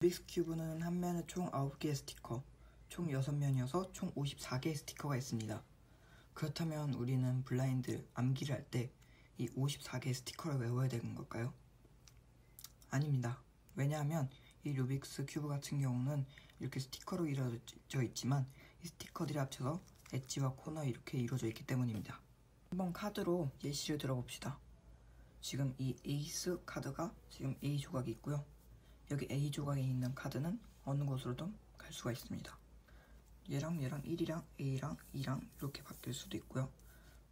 루빅스 큐브는 한 면에 총 9개의 스티커, 총 6면이어서 총 54개의 스티커가 있습니다. 그렇다면 우리는 블라인드 암기를 할 때 이 54개의 스티커를 외워야 되는 걸까요? 아닙니다. 왜냐하면 이 루빅스 큐브 같은 경우는 이렇게 스티커로 이루어져 있지만 이 스티커들이 합쳐서 엣지와 코너 이렇게 이루어져 있기 때문입니다. 한번 카드로 예시를 들어봅시다. 지금 이 에이스 카드가 지금 A 조각이 있고요. 여기 A 조각에 있는 카드는 어느 곳으로든 갈 수가 있습니다. 얘랑 1이랑 A랑 2랑 이렇게 바뀔 수도 있고요.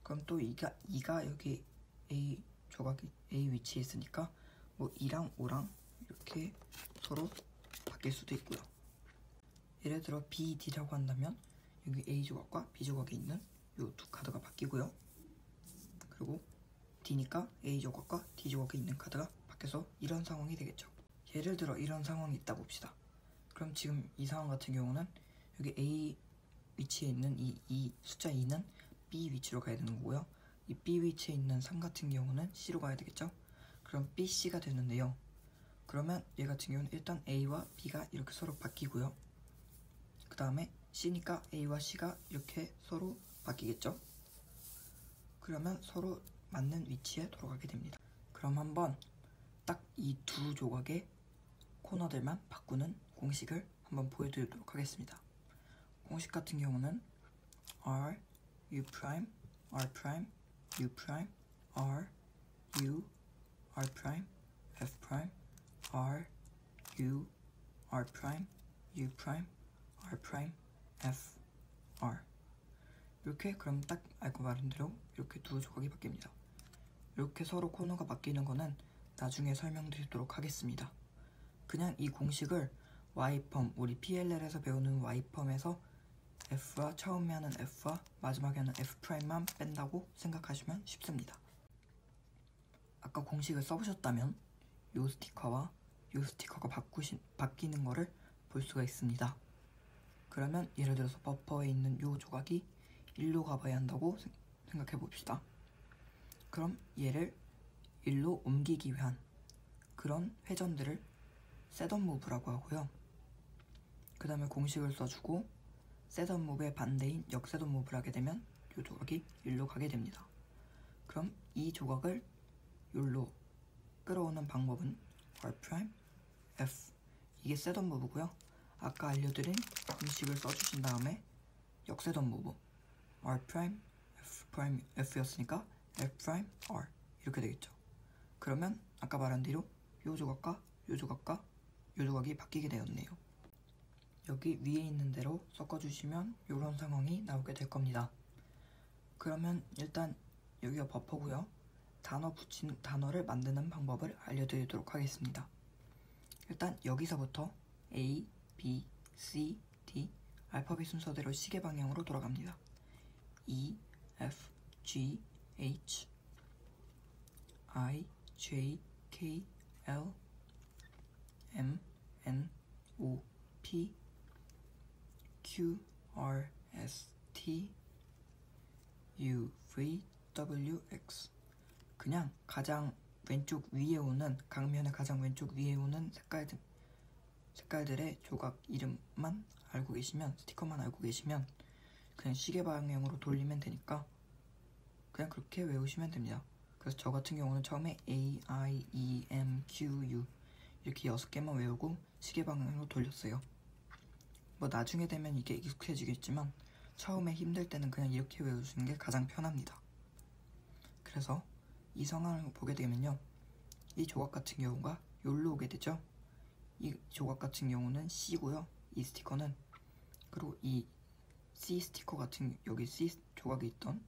그럼 또 2가 여기 A 조각이 A 위치에 있으니까 뭐 2랑 5랑 이렇게 서로 바뀔 수도 있고요. 예를 들어 B, D라고 한다면 여기 A 조각과 B 조각에 있는 이 두 카드가 바뀌고요. 그리고 D니까 A 조각과 D 조각에 있는 카드가 바뀌어서 이런 상황이 되겠죠. 예를 들어 이런 상황이 있다 봅시다. 그럼 지금 이 상황 같은 경우는 여기 A 위치에 있는 이 숫자 2는 B 위치로 가야 되는 거고요. 이 B 위치에 있는 3 같은 경우는 C로 가야 되겠죠. 그럼 B, C가 되는데요. 그러면 얘 같은 경우는 일단 A와 B가 이렇게 서로 바뀌고요. 그 다음에 C니까 A와 C가 이렇게 서로 바뀌겠죠. 그러면 서로 맞는 위치에 돌아가게 됩니다. 그럼 한번 딱 이 두 조각의 코너들만 바꾸는 공식을 한번 보여드리도록 하겠습니다. 공식 같은 경우는 R, U', R', U', R, U, R', F', R, U, R', U', R', F, R 이렇게 그럼 딱 알고 말한 대로 이렇게 두 조각이 바뀝니다. 이렇게 서로 코너가 바뀌는 거는 나중에 설명드리도록 하겠습니다. 그냥 이 공식을 Y펌, 우리 PLL에서 배우는 Y펌에서 F와 처음에 하는 F와 마지막에 하는 F'만 뺀다고 생각하시면 쉽습니다. 아까 공식을 써보셨다면 이 스티커와 이 스티커가 바뀌는 거를 볼 수가 있습니다. 그러면 예를 들어서 버퍼에 있는 이 조각이 1로 가봐야 한다고 생각해 봅시다. 그럼 얘를 1로 옮기기 위한 그런 회전들을 셋업 무브라고 하고요. 그 다음에 공식을 써주고 셋업 무브의 반대인 역셋업 무브를 하게 되면 이 조각이 1로 가게 됩니다. 그럼 이 조각을 1로 끌어오는 방법은 R', F 이게 셋업 무브고요. 아까 알려드린 공식을 써주신 다음에 역셋업 무브 R', F', F였으니까 F', R 이렇게 되겠죠. 그러면 아까 말한 대로 이 조각과 이 조각과 이 조각이 바뀌게 되었네요. 여기 위에 있는 대로 섞어주시면 이런 상황이 나오게 될 겁니다. 그러면 일단 여기가 버퍼고요. 단어를 만드는 방법을 알려드리도록 하겠습니다. 일단 여기서부터 A, B, C, D 알파벳 순서대로 시계 방향으로 돌아갑니다. E, F, G, H, I, J, K, L, M, N, O, P, Q, R, S, T, U, V, W, X 그냥 가장 왼쪽 위에 오는 강면의 가장 왼쪽 위에 오는 색깔들의 조각 이름만 알고 계시면 스티커만 알고 계시면 그냥 시계 방향으로 돌리면 되니까 그냥 그렇게 외우시면 됩니다. 그래서 저 같은 경우는 처음에 A, I, E, M, Q, U 이렇게 6개만 외우고 시계 방향으로 돌렸어요. 뭐 나중에 되면 이게 익숙해지겠지만 처음에 힘들 때는 그냥 이렇게 외우시는 게 가장 편합니다. 그래서 이 상황을 보게 되면요. 이 조각 같은 경우가 여기로 오게 되죠. 이 조각 같은 경우는 C고요. 이 스티커는 그리고 이 C 스티커 같은 여기 C 조각에 있던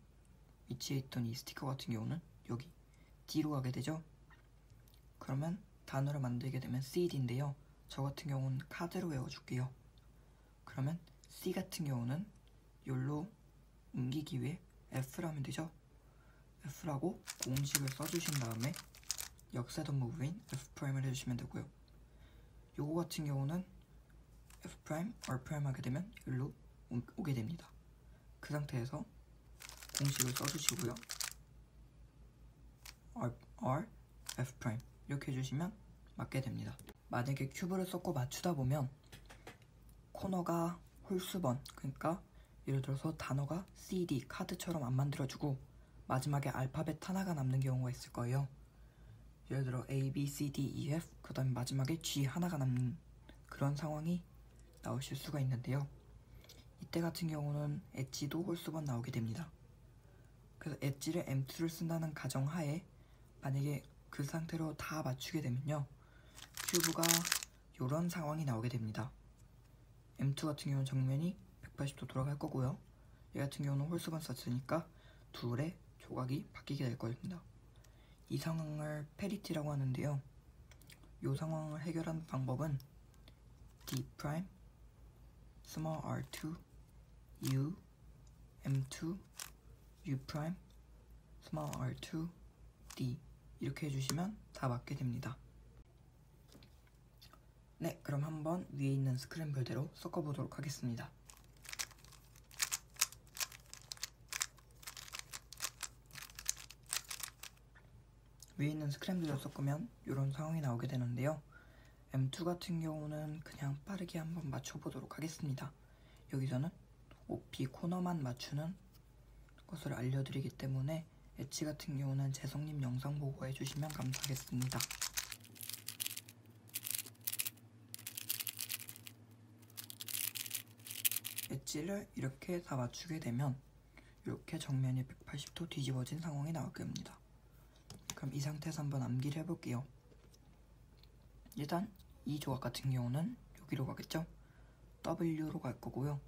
위치에 있던 이 스티커 같은 경우는 여기 D로 가게 되죠. 그러면 단어를 만들게 되면 CD인데요. 저 같은 경우는 카드로 외워줄게요. 그러면 C 같은 경우는 여기로 옮기기 위해 F를 하면 되죠. F라고 공식을 써주신 다음에 역셋업 무브인 F'을 해주시면 되고요. 요거 같은 경우는 F', R' 하게 되면 여기로 오게 됩니다. 그 상태에서 공식을 써주시고요. R, F' 이렇게 해주시면 맞게 됩니다. 만약에 큐브를 섞고 맞추다 보면 코너가 홀수번, 그러니까 예를 들어서 단어가 CD, 카드처럼 안 만들어주고 마지막에 알파벳 하나가 남는 경우가 있을 거예요. 예를 들어 A, B, C, D, E, F, 그 다음에 마지막에 G 하나가 남는 그런 상황이 나오실 수가 있는데요. 이때 같은 경우는 엣지도 홀수번 나오게 됩니다. 그래서 엣지를 M2를 쓴다는 가정하에 만약에 그 상태로 다 맞추게 되면요, 큐브가 이런 상황이 나오게 됩니다. M2 같은 경우는 정면이 180도 돌아갈 거고요. 얘 같은 경우는 홀수번 썼으니까 둘의 조각이 바뀌게 될 겁니다. 이 상황을 페리티라고 하는데요. 이 상황을 해결하는 방법은 D', small r2, U, M2, U', small r2, D 이렇게 해주시면 다 맞게 됩니다. 네, 그럼 한번 위에 있는 스크램블대로 섞어보도록 하겠습니다. 위에 있는 스크램블을 섞으면 이런 상황이 나오게 되는데요. M2 같은 경우는 그냥 빠르게 한번 맞춰보도록 하겠습니다. 여기서는 OP 코너만 맞추는 것을 알려드리기 때문에 엣지 같은 경우는 재성님 영상 보고 해주시면 감사하겠습니다. 엣지를 이렇게 다 맞추게 되면 이렇게 정면이 180도 뒤집어진 상황이 나오게 됩니다. 그럼 이 상태에서 한번 암기를 해볼게요. 일단 이 조각 같은 경우는 여기로 가겠죠? W로 갈 거고요.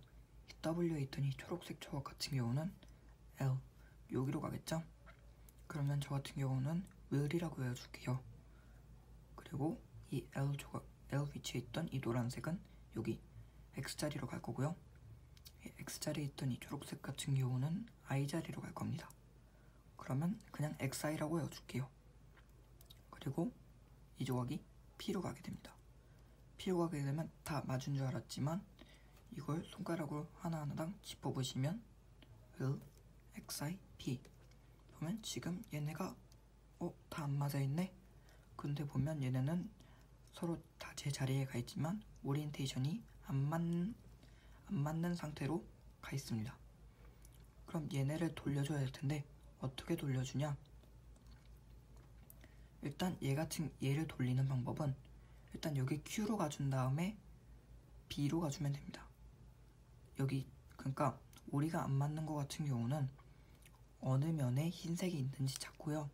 이 W에 있던 이 초록색 조각 같은 경우는 L, 여기로 가겠죠? 그러면 저 같은 경우는 will이라고 외워줄게요. 그리고 이 L 위치에 있던 이 노란색은 여기 X자리로 갈 거고요. 이 X자리에 있던 이 초록색 같은 경우는 I자리로 갈 겁니다. 그러면 그냥 XI라고 외워줄게요. 그리고 이 조각이 P로 가게 됩니다. P로 가게 되면 다 맞은 줄 알았지만 이걸 손가락으로 하나하나당 짚어보시면 will, xi, p 보면 지금 얘네가 다 안 맞아있네? 근데 보면 얘네는 서로 다 제 자리에 가 있지만 오리엔테이션이 안 맞는 상태로 가 있습니다. 그럼 얘네를 돌려줘야 될 텐데 어떻게 돌려주냐? 일단 얘를 돌리는 방법은 일단 여기 Q로 가준 다음에 B로 가주면 됩니다. 여기 그러니까 오리가 안 맞는 것 같은 경우는 어느 면에 흰색이 있는지 찾고요.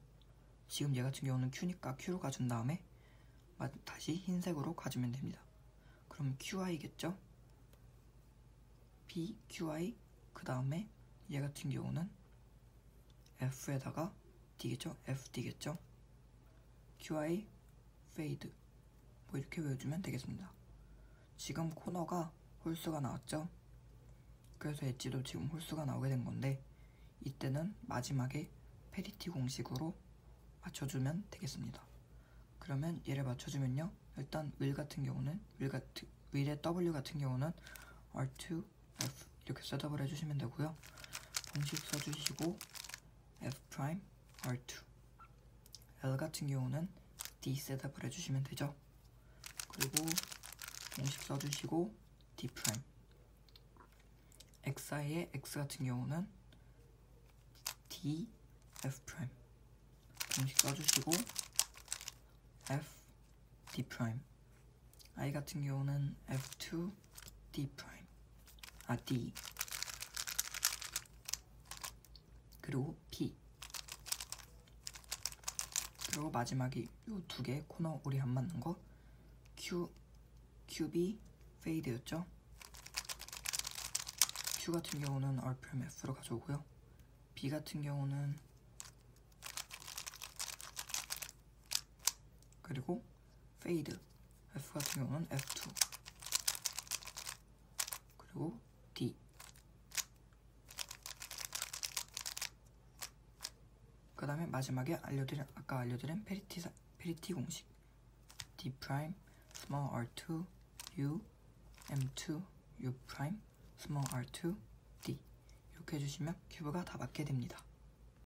지금 얘 같은 경우는 Q니까 Q로 가준 다음에 다시 흰색으로 가주면 됩니다. 그럼 QI겠죠? B, QI 그 다음에 얘 같은 경우는 F에다가 D겠죠? FD겠죠? QI, Fade 뭐 이렇게 외워주면 되겠습니다. 지금 코너가 홀수가 나왔죠? 그래서 엣지도 지금 홀수가 나오게 된 건데 이때는 마지막에 페리티 공식으로 맞춰주면 되겠습니다. 그러면 얘를 맞춰주면요, 일단 will 같은 경우는 will의 W 같은 경우는 R2, F 이렇게 셋업을 해주시면 되고요. 공식 써주시고 F', R2 L 같은 경우는 D 셋업을 해주시면 되죠. 그리고 공식 써주시고 D', XI의 X 같은 경우는 D, F', 공식 써주시고 F, D', I 같은 경우는 F2, D', D 그리고 P 그리고 마지막이 요 두 개 코너 우리 안 맞는 거 QB, Fade였죠? Q 같은 경우는 R', F로 가져오고요. B 같은 경우는 그리고 Fade, F 같은 경우는 F2 그리고 D 그 다음에 마지막에 아까 알려드린 페리티 공식 D', small r2, U, M2, U', small r2, D 이렇게 해주시면 큐브가 다 맞게 됩니다.